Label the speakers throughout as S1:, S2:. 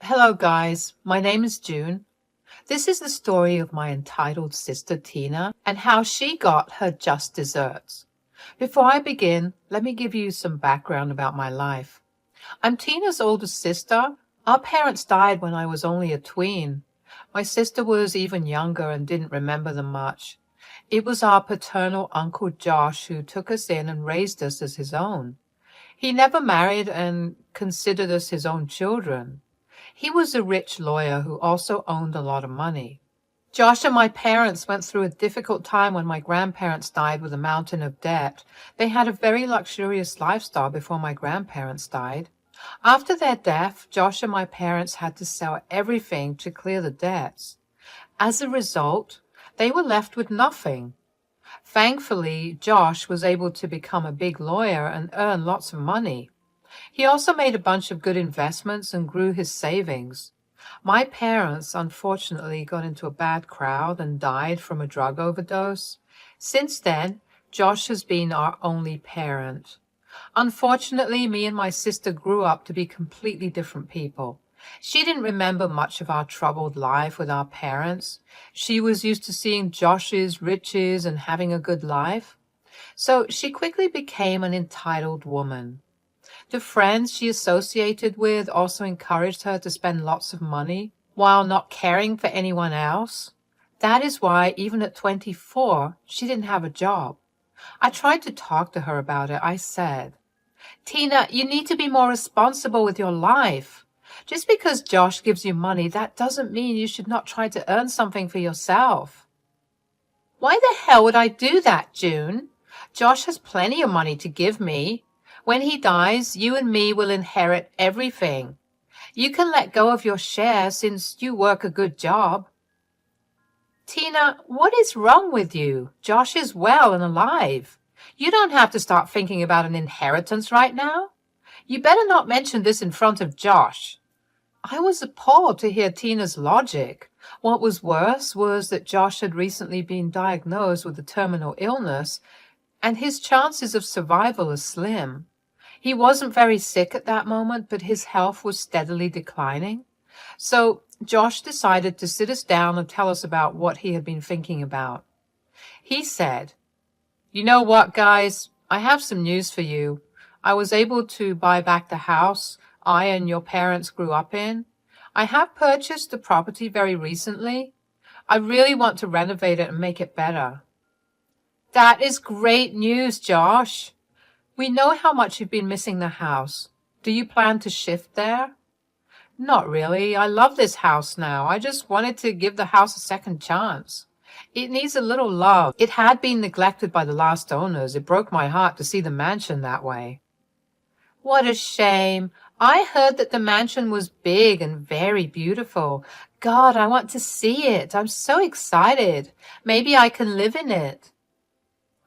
S1: Hello, guys. My name is June. This is the story of my entitled sister Tina and how she got her just desserts. Before I begin, let me give you some background about my life. I'm Tina's oldest sister. Our parents died when I was only a tween. My sister was even younger and didn't remember them much. It was our paternal Uncle Josh who took us in and raised us as his own. He never married and considered us his own children. He was a rich lawyer who also owned a lot of money. Josh and my parents went through a difficult time when my grandparents died with a mountain of debt. They had a very luxurious lifestyle before my grandparents died. After their death, Josh and my parents had to sell everything to clear the debts. As a result, they were left with nothing. Thankfully, Josh was able to become a big lawyer and earn lots of money. He also made a bunch of good investments and grew his savings. My parents, unfortunately, got into a bad crowd and died from a drug overdose. Since then, Josh has been our only parent. Unfortunately, me and my sister grew up to be completely different people. She didn't remember much of our troubled life with our parents. She was used to seeing Josh's riches and having a good life. So she quickly became an entitled woman. The friends she associated with also encouraged her to spend lots of money while not caring for anyone else. That is why, even at 24, she didn't have a job. I tried to talk to her about it. I said, "Tina, you need to be more responsible with your life. Just because Josh gives you money, that doesn't mean you should not try to earn something for yourself." "Why the hell would I do that, June? Josh has plenty of money to give me. When he dies, you and me will inherit everything. You can let go of your share since you work a good job." "Tina, what is wrong with you? Josh is well and alive. You don't have to start thinking about an inheritance right now. You better not mention this in front of Josh." I was appalled to hear Tina's logic. What was worse was that Josh had recently been diagnosed with a terminal illness, and his chances of survival are slim. He wasn't very sick at that moment, but his health was steadily declining. So Josh decided to sit us down and tell us about what he had been thinking about. He said, "You know what, guys? I have some news for you. I was able to buy back the house I and your parents grew up in. I have purchased the property very recently. I really want to renovate it and make it better." "That is great news, Josh. We know how much you've been missing the house. Do you plan to shift there?" "Not really. I love this house now. I just wanted to give the house a second chance. It needs a little love. It had been neglected by the last owners. It broke my heart to see the mansion that way." "What a shame. I heard that the mansion was big and very beautiful. God, I want to see it. I'm so excited. Maybe I can live in it."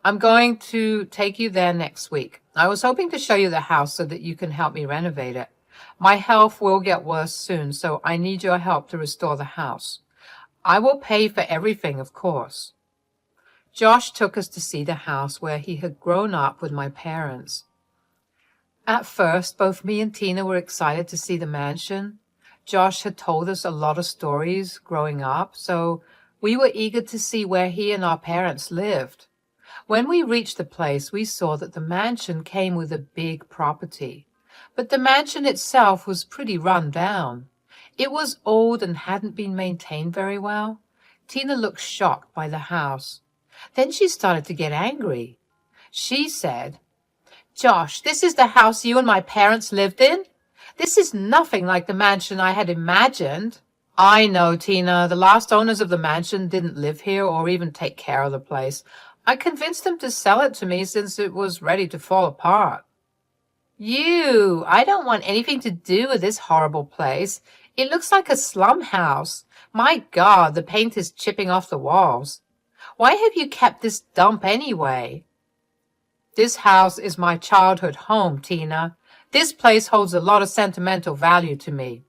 S1: "I'm going to take you there next week. I was hoping to show you the house so that you can help me renovate it. My health will get worse soon, so I need your help to restore the house. I will pay for everything, of course." Josh took us to see the house where he had grown up with my parents. At first, both me and Tina were excited to see the mansion. Josh had told us a lot of stories growing up, so we were eager to see where he and our parents lived. When we reached the place, we saw that the mansion came with a big property, but the mansion itself was pretty run down. It was old and hadn't been maintained very well. Tina looked shocked by the house. Then she started to get angry. She said, "Josh, this is the house you and my parents lived in? This is nothing like the mansion I had imagined." "I know, Tina. The last owners of the mansion didn't live here or even take care of the place. I convinced them to sell it to me since it was ready to fall apart." I don't want anything to do with this horrible place. It looks like a slum house. My God, the paint is chipping off the walls. Why have you kept this dump anyway?" "This house is my childhood home, Tina. This place holds a lot of sentimental value to me.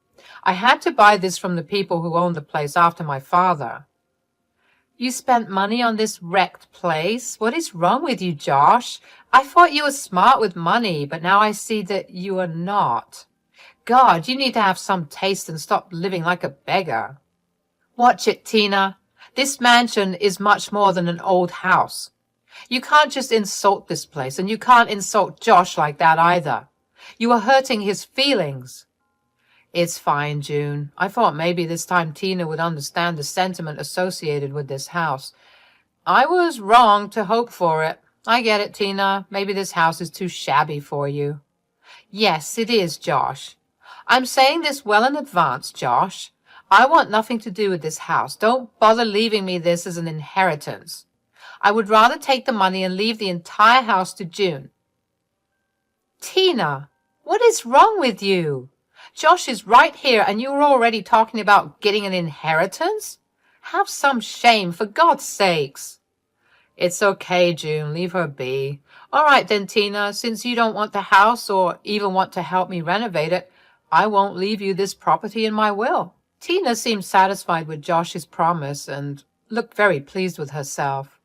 S1: I had to buy this from the people who owned the place after my father." "You spent money on this wrecked place? What is wrong with you, Josh? I thought you were smart with money, but now I see that you are not. God, you need to have some taste and stop living like a beggar. Watch it, Tina. This mansion is much more than an old house. You can't just insult this place, and you can't insult Josh like that either. You are hurting his feelings. It's fine, June. I thought maybe this time Tina would understand the sentiment associated with this house. I was wrong to hope for it. I get it, Tina. Maybe this house is too shabby for you. Yes, it is, Josh. I'm saying this well in advance, Josh. I want nothing to do with this house. Don't bother leaving me this as an inheritance. I would rather take the money and leave the entire house to June. Tina, what is wrong with you? Josh is right here and you're already talking about getting an inheritance? Have some shame, for God's sakes. It's okay, June. Leave her be. All right then, Tina, since you don't want the house or even want to help me renovate it, I won't leave you this property in my will. Tina seemed satisfied with Josh's promise and looked very pleased with herself.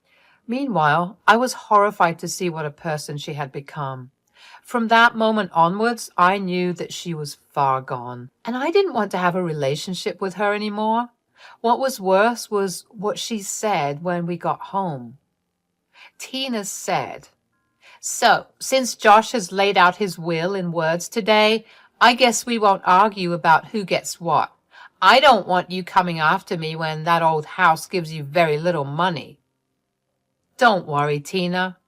S1: Meanwhile, I was horrified to see what a person she had become. From that moment onwards, I knew that she was far gone, and I didn't want to have a relationship with her anymore. What was worse was what she said when we got home. Tina said, "So, since Josh has laid out his will in words today, I guess we won't argue about who gets what. I don't want you coming after me when that old house gives you very little money." Don't worry, Tina.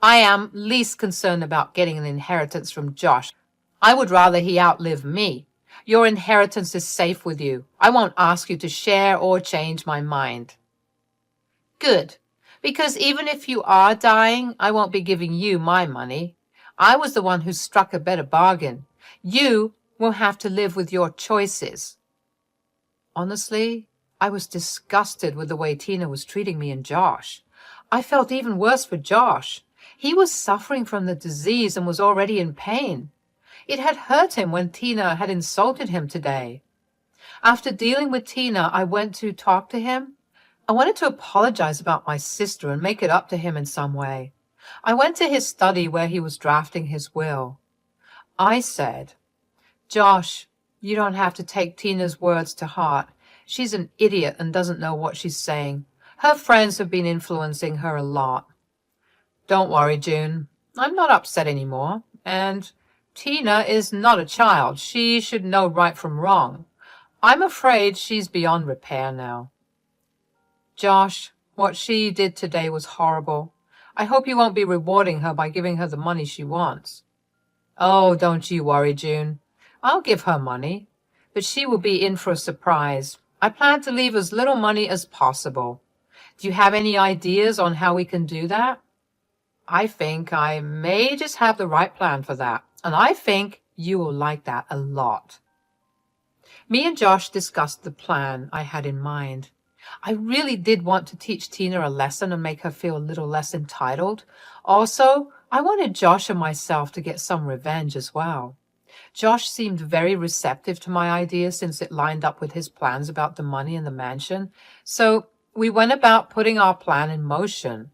S1: I am least concerned about getting an inheritance from Josh. I would rather he outlive me. Your inheritance is safe with you. I won't ask you to share or change my mind. Good, because even if you are dying, I won't be giving you my money. I was the one who struck a better bargain. You will have to live with your choices. Honestly, I was disgusted with the way Tina was treating me and Josh. I felt even worse for Josh. He was suffering from the disease and was already in pain. It had hurt him when Tina had insulted him today. After dealing with Tina, I went to talk to him. I wanted to apologize about my sister and make it up to him in some way. I went to his study where he was drafting his will. I said, "Josh, you don't have to take Tina's words to heart. She's an idiot and doesn't know what she's saying. Her friends have been influencing her a lot. Don't worry, June. I'm not upset anymore. And Tina is not a child. She should know right from wrong. I'm afraid she's beyond repair now. Josh, what she did today was horrible. I hope you won't be rewarding her by giving her the money she wants." "Oh, don't you worry, June. I'll give her money, but she will be in for a surprise. I plan to leave as little money as possible. Do you have any ideas on how we can do that?" "I think I may just have the right plan for that, and I think you will like that a lot." Me and Josh discussed the plan I had in mind. I really did want to teach Tina a lesson and make her feel a little less entitled. Also, I wanted Josh and myself to get some revenge as well. Josh seemed very receptive to my idea since it lined up with his plans about the money and the mansion. So we went about putting our plan in motion.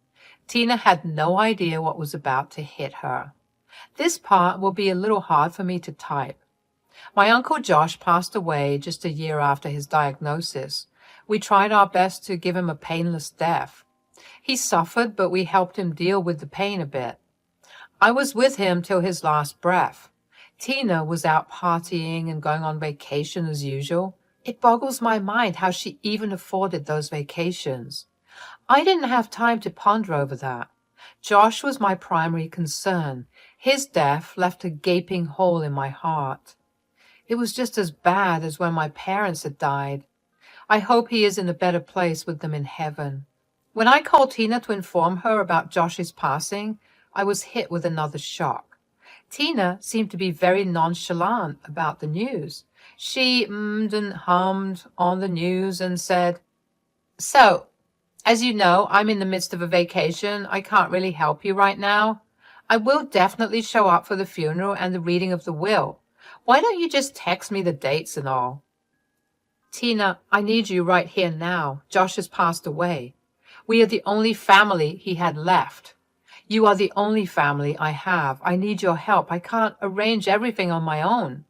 S1: Tina had no idea what was about to hit her. This part will be a little hard for me to type. My Uncle Josh passed away just a year after his diagnosis. We tried our best to give him a painless death. He suffered, but we helped him deal with the pain a bit. I was with him till his last breath. Tina was out partying and going on vacation as usual. It boggles my mind how she even afforded those vacations. I didn't have time to ponder over that. Josh was my primary concern. His death left a gaping hole in my heart. It was just as bad as when my parents had died. I hope he is in a better place with them in heaven. When I called Tina to inform her about Josh's passing, I was hit with another shock. Tina seemed to be very nonchalant about the news. She ummed and hummed on the news and said, "So, as you know, I'm in the midst of a vacation. I can't really help you right now. I will definitely show up for the funeral and the reading of the will. Why don't you just text me the dates and all?" "Tina, I need you right here now. Josh has passed away. We are the only family he had left. You are the only family I have. I need your help. I can't arrange everything on my own."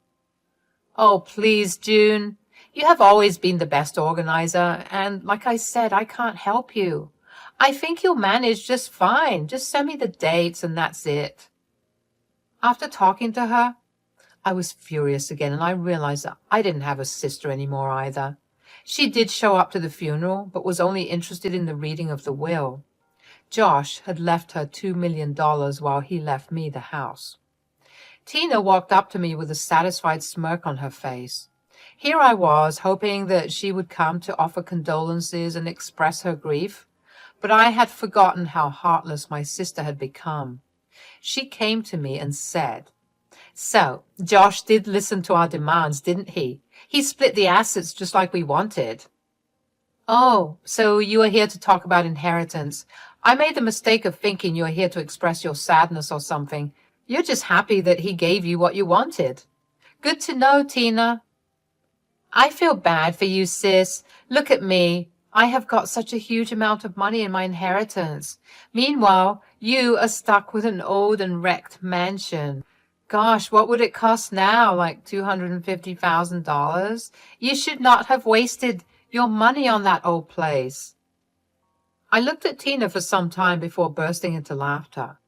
S1: Oh, please, June. You have always been the best organizer, and like I said, I can't help you. I think you'll manage just fine. Just send me the dates and that's it. After talking to her, I was furious again, and I realized that I didn't have a sister anymore either. She did show up to the funeral, but was only interested in the reading of the will. Josh had left her $2 million while he left me the house. Tina walked up to me with a satisfied smirk on her face. Here I was, hoping that she would come to offer condolences and express her grief, but I had forgotten how heartless my sister had become. She came to me and said, "So, Josh did listen to our demands, didn't he? He split the assets just like we wanted." "Oh, so you are here to talk about inheritance. I made the mistake of thinking you are here to express your sadness or something. You're just happy that he gave you what you wanted." "Good to know, Tina." "I feel bad for you, sis. Look at me. I have got such a huge amount of money in my inheritance. Meanwhile, you are stuck with an old and wrecked mansion. Gosh, what would it cost now? Like $250,000? You should not have wasted your money on that old place." I looked at Tina for some time before bursting into laughter.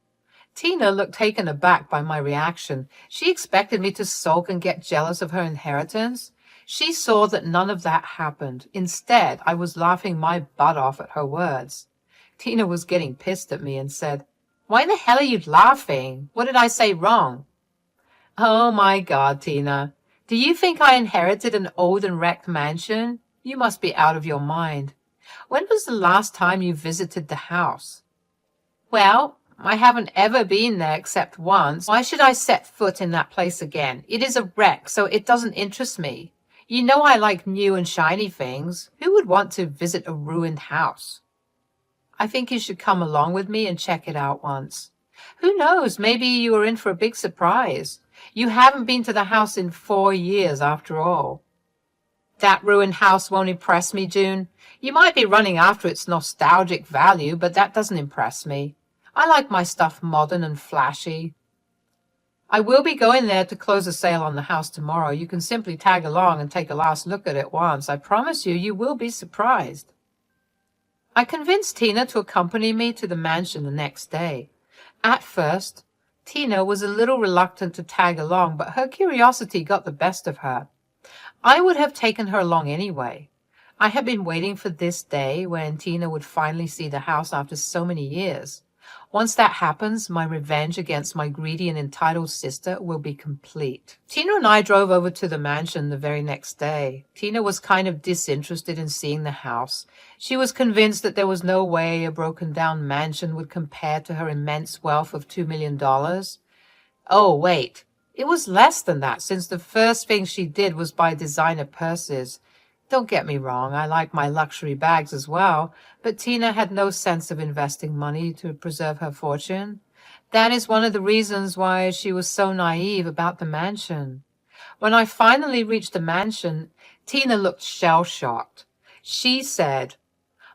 S1: Tina looked taken aback by my reaction. She expected me to sulk and get jealous of her inheritance. She saw that none of that happened. Instead, I was laughing my butt off at her words. Tina was getting pissed at me and said, "Why the hell are you laughing? What did I say wrong?" "Oh my God, Tina. Do you think I inherited an old and wrecked mansion? You must be out of your mind. When was the last time you visited the house?" "Well, I haven't ever been there except once. Why should I set foot in that place again? It is a wreck, so it doesn't interest me. You know I like new and shiny things. Who would want to visit a ruined house?" "I think you should come along with me and check it out once. Who knows, maybe you are in for a big surprise. You haven't been to the house in 4 years after all." "That ruined house won't impress me, June. You might be running after its nostalgic value, but that doesn't impress me. I like my stuff modern and flashy." "I will be going there to close the sale on the house tomorrow. You can simply tag along and take a last look at it once. I promise you, you will be surprised." I convinced Tina to accompany me to the mansion the next day. At first, Tina was a little reluctant to tag along, but her curiosity got the best of her. I would have taken her along anyway. I had been waiting for this day when Tina would finally see the house after so many years. Once that happens, my revenge against my greedy and entitled sister will be complete. Tina and I drove over to the mansion the very next day. Tina was kind of disinterested in seeing the house. She was convinced that there was no way a broken-down mansion would compare to her immense wealth of $2 million. Oh, wait. It was less than that, since the first thing she did was buy designer purses. Don't get me wrong, I like my luxury bags as well, but Tina had no sense of investing money to preserve her fortune. That is one of the reasons why she was so naive about the mansion. When I finally reached the mansion, Tina looked shell-shocked. She said,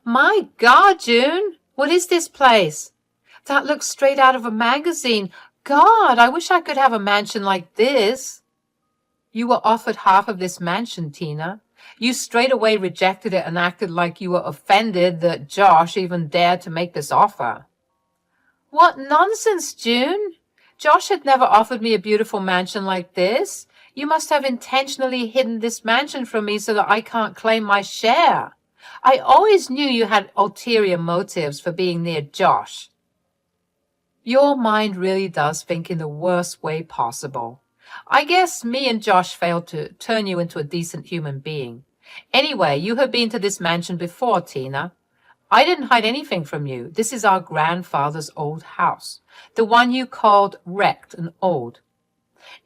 S1: "My God, June, what is this place? That looks straight out of a magazine. God, I wish I could have a mansion like this." "You were offered half of this mansion, Tina. You straight away rejected it and acted like you were offended that Josh even dared to make this offer." "What nonsense, June! Josh had never offered me a beautiful mansion like this. You must have intentionally hidden this mansion from me so that I can't claim my share. I always knew you had ulterior motives for being near Josh." Your mind really does think in the worst way possible. I guess me and Josh failed to turn you into a decent human being. Anyway, you have been to this mansion before, Tina. I didn't hide anything from you. This is our grandfather's old house, the one you called wrecked and old.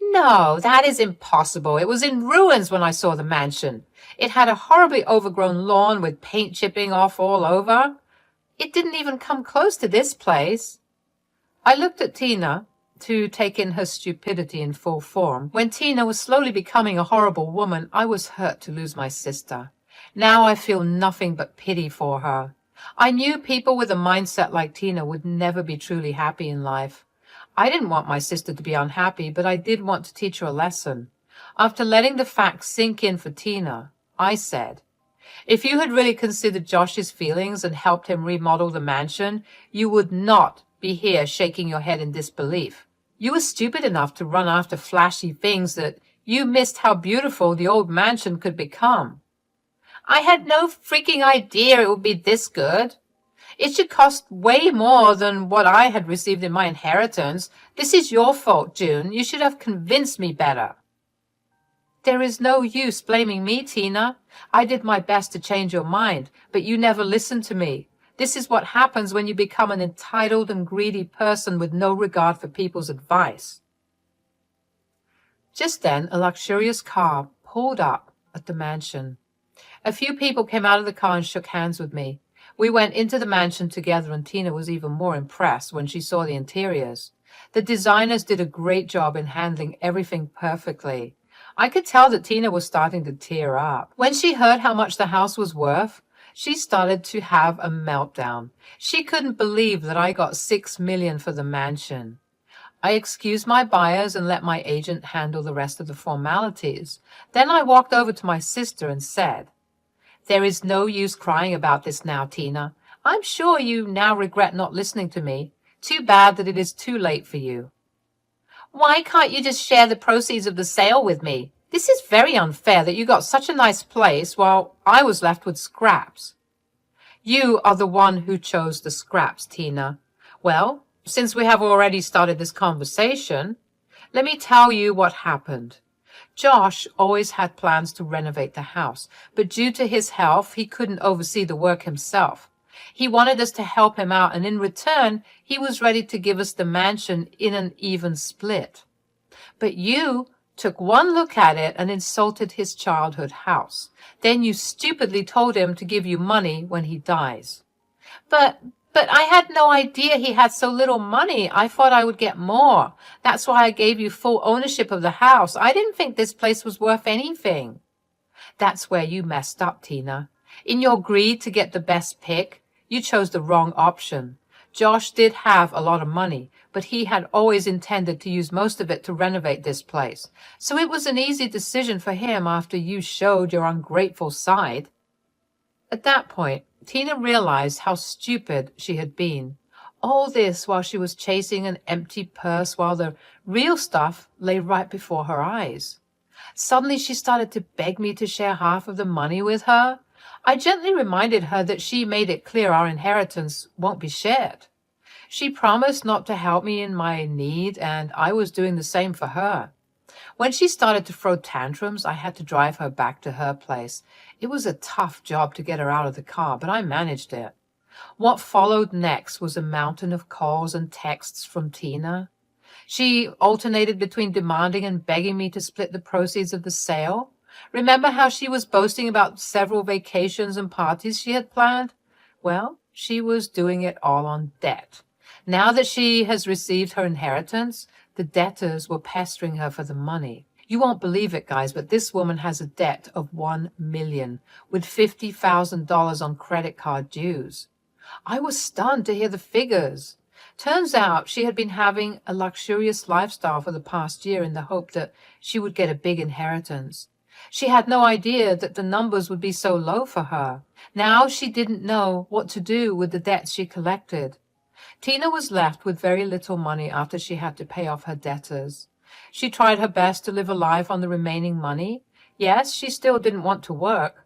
S1: "No, that is impossible. It was in ruins when I saw the mansion. It had a horribly overgrown lawn with paint chipping off all over. It didn't even come close to this place." I looked at Tina to take in her stupidity in full form. When Tina was slowly becoming a horrible woman, I was hurt to lose my sister. Now I feel nothing but pity for her. I knew people with a mindset like Tina would never be truly happy in life. I didn't want my sister to be unhappy, but I did want to teach her a lesson. After letting the facts sink in for Tina, I said, if you had really considered Josh's feelings and helped him remodel the mansion, you would not be here shaking your head in disbelief. You were stupid enough to run after flashy things that you missed how beautiful the old mansion could become. I had no freaking idea it would be this good. It should cost way more than what I had received in my inheritance. This is your fault, June. You should have convinced me better. There is no use blaming me, Tina. I did my best to change your mind, but you never listened to me. This is what happens when you become an entitled and greedy person with no regard for people's advice. Just then, a luxurious car pulled up at the mansion. A few people came out of the car and shook hands with me. We went into the mansion together, and Tina was even more impressed when she saw the interiors. The designers did a great job in handling everything perfectly. I could tell that Tina was starting to tear up. When she heard how much the house was worth, she started to have a meltdown. She couldn't believe that I got $6 million for the mansion. I excused my buyers and let my agent handle the rest of the formalities. Then I walked over to my sister and said, there is no use crying about this now, Tina. I'm sure you now regret not listening to me. Too bad that it is too late for you. Why can't you just share the proceeds of the sale with me? This is very unfair that you got such a nice place while I was left with scraps. You are the one who chose the scraps, Tina. Well, since we have already started this conversation, let me tell you what happened. Josh always had plans to renovate the house, but due to his health, he couldn't oversee the work himself. He wanted us to help him out, and in return, he was ready to give us the mansion in an even split. But you took one look at it and insulted his childhood house. Then you stupidly told him to give you money when he dies. But I had no idea he had so little money. I thought I would get more. That's why I gave you full ownership of the house. I didn't think this place was worth anything. That's where you messed up, Tina. In your greed to get the best pick, you chose the wrong option. Josh did have a lot of money, but he had always intended to use most of it to renovate this place. So it was an easy decision for him after you showed your ungrateful side. At that point, Tina realized how stupid she had been. All this while she was chasing an empty purse while the real stuff lay right before her eyes. Suddenly she started to beg me to share half of the money with her. I gently reminded her that she made it clear our inheritance won't be shared. She promised not to help me in my need, and I was doing the same for her. When she started to throw tantrums, I had to drive her back to her place. It was a tough job to get her out of the car, but I managed it. What followed next was a mountain of calls and texts from Tina. She alternated between demanding and begging me to split the proceeds of the sale. Remember how she was boasting about several vacations and parties she had planned? Well, she was doing it all on debt. Now that she has received her inheritance, the debtors were pestering her for the money. You won't believe it, guys, but this woman has a debt of $1 million with $50,000 on credit card dues. I was stunned to hear the figures. Turns out she had been having a luxurious lifestyle for the past year in the hope that she would get a big inheritance. She had no idea that the numbers would be so low for her. Now she didn't know what to do with the debts she collected. Tina was left with very little money after she had to pay off her debtors. She tried her best to live a life on the remaining money. Yes, she still didn't want to work.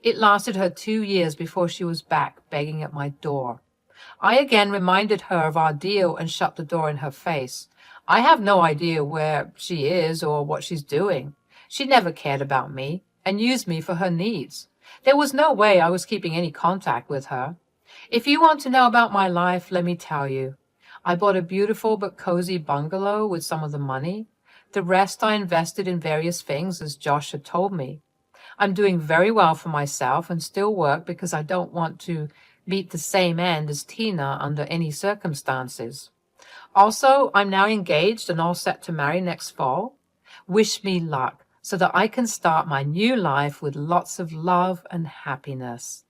S1: It lasted her 2 years before she was back begging at my door. I again reminded her of our deal and shut the door in her face. I have no idea where she is or what she's doing. She never cared about me and used me for her needs. There was no way I was keeping any contact with her. If you want to know about my life, let me tell you. I bought a beautiful but cozy bungalow with some of the money. The rest I invested in various things, as Josh had told me. I'm doing very well for myself and still work because I don't want to meet the same end as Tina under any circumstances. Also, I'm now engaged and all set to marry next fall. Wish me luck so that I can start my new life with lots of love and happiness.